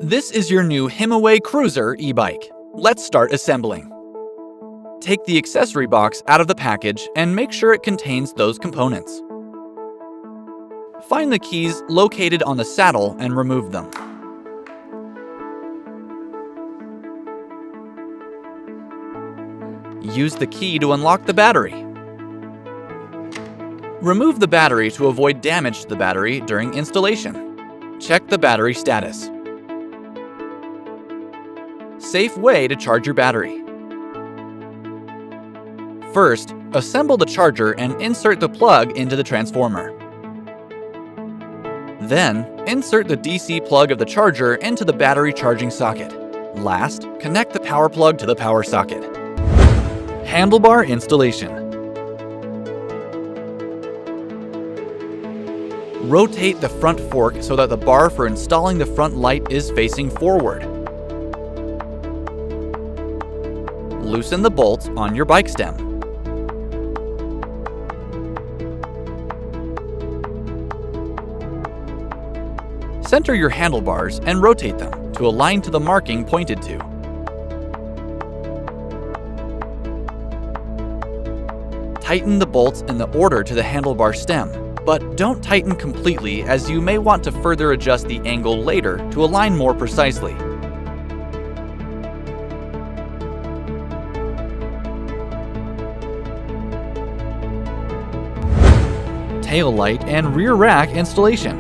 This is your new Himiway Cruiser e-bike. Let's start assembling. Take the accessory box out of the package and make sure it contains those components. Find the keys located on the saddle and remove them. Use the key to unlock the battery. Remove the battery to avoid damage to the battery during installation. Check the battery status. Safe way to charge your battery. First, assemble the charger and insert the plug into the transformer. Then, insert the DC plug of the charger into the battery charging socket. Last, connect the power plug to the power socket. Handlebar installation. Rotate the front fork so that the bar for installing the front light is facing forward. Loosen the bolts on your bike stem. Center your handlebars and rotate them to align to the marking pointed to. Tighten the bolts in the order to the handlebar stem, but don't tighten completely as you may want to further adjust the angle later to align more precisely. Tail light and rear rack installation.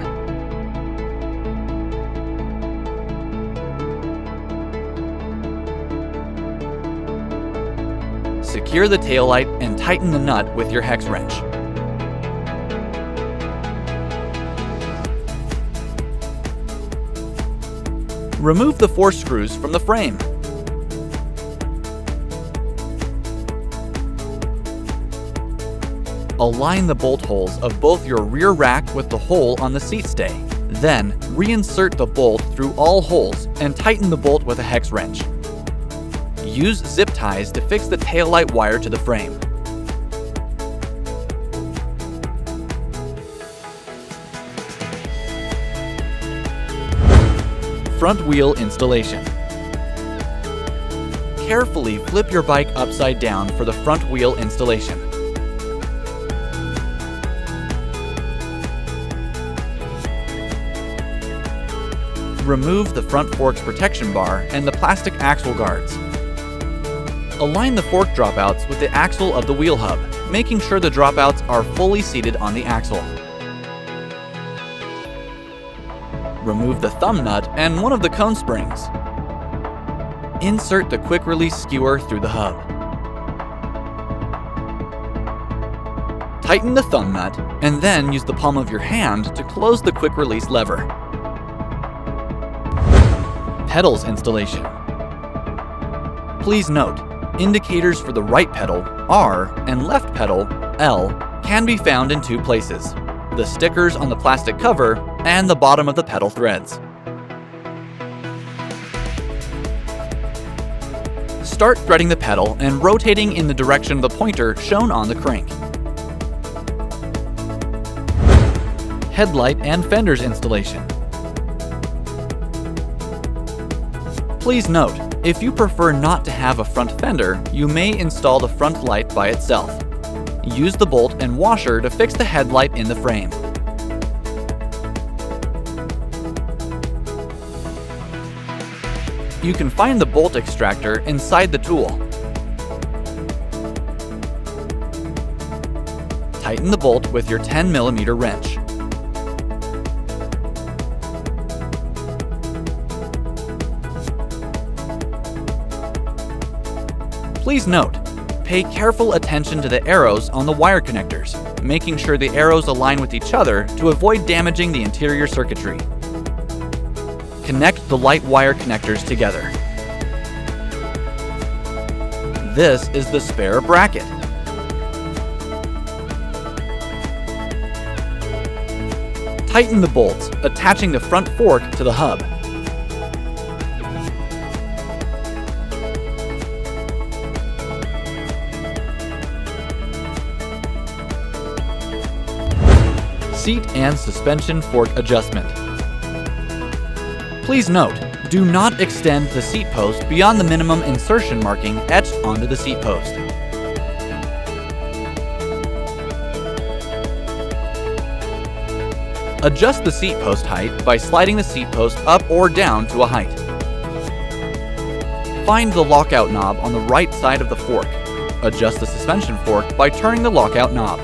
Secure the taillight and tighten the nut with your hex wrench. Remove the 4 screws from the frame. Align the bolt holes of both your rear rack with the hole on the seat stay. Then, reinsert the bolt through all holes and tighten the bolt with a hex wrench. Use zip ties to fix the taillight wire to the frame. Front wheel installation. Carefully flip your bike upside down for the front wheel installation. Remove the front fork's protection bar and the plastic axle guards. Align the fork dropouts with the axle of the wheel hub, making sure the dropouts are fully seated on the axle. Remove the thumb nut and one of the cone springs. Insert the quick-release skewer through the hub. Tighten the thumb nut and then use the palm of your hand to close the quick-release lever. Pedals installation. Please note, indicators for the right pedal, R, and left pedal, L, can be found in 2 places: the stickers on the plastic cover and the bottom of the pedal threads. Start threading the pedal and rotating in the direction of the pointer shown on the crank. Headlight and fenders installation. Please note, if you prefer not to have a front fender, you may install the front light by itself. Use the bolt and washer to fix the headlight in the frame. You can find the bolt extractor inside the tool. Tighten the bolt with your 10mm wrench. Please note, pay careful attention to the arrows on the wire connectors, making sure the arrows align with each other to avoid damaging the interior circuitry. Connect the light wire connectors together. This is the spare bracket. Tighten the bolts, attaching the front fork to the hub. Seat and suspension fork adjustment. Please note, Do not extend the seat post beyond the minimum insertion marking etched onto the seat post. Adjust the seat post height by sliding the seat post up or down to a height. Find the lockout knob on the right side of the fork. Adjust the suspension fork by turning the lockout knob.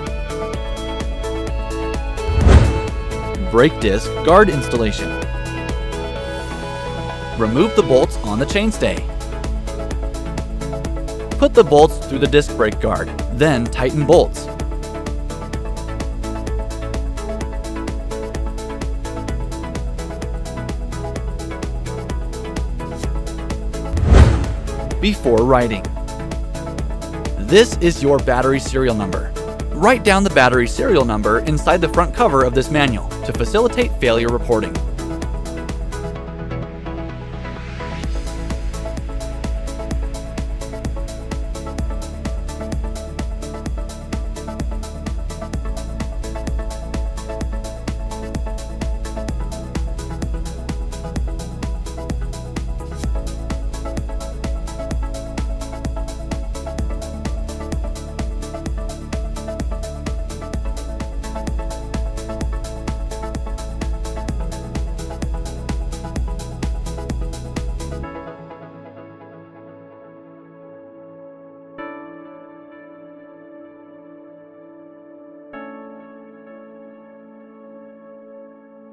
Brake disc guard installation. Remove the bolts on the chainstay. Put the bolts through the disc brake guard, then tighten bolts. Before riding. This is your battery serial number. Write down the battery serial number inside the front cover of this manual to facilitate failure reporting.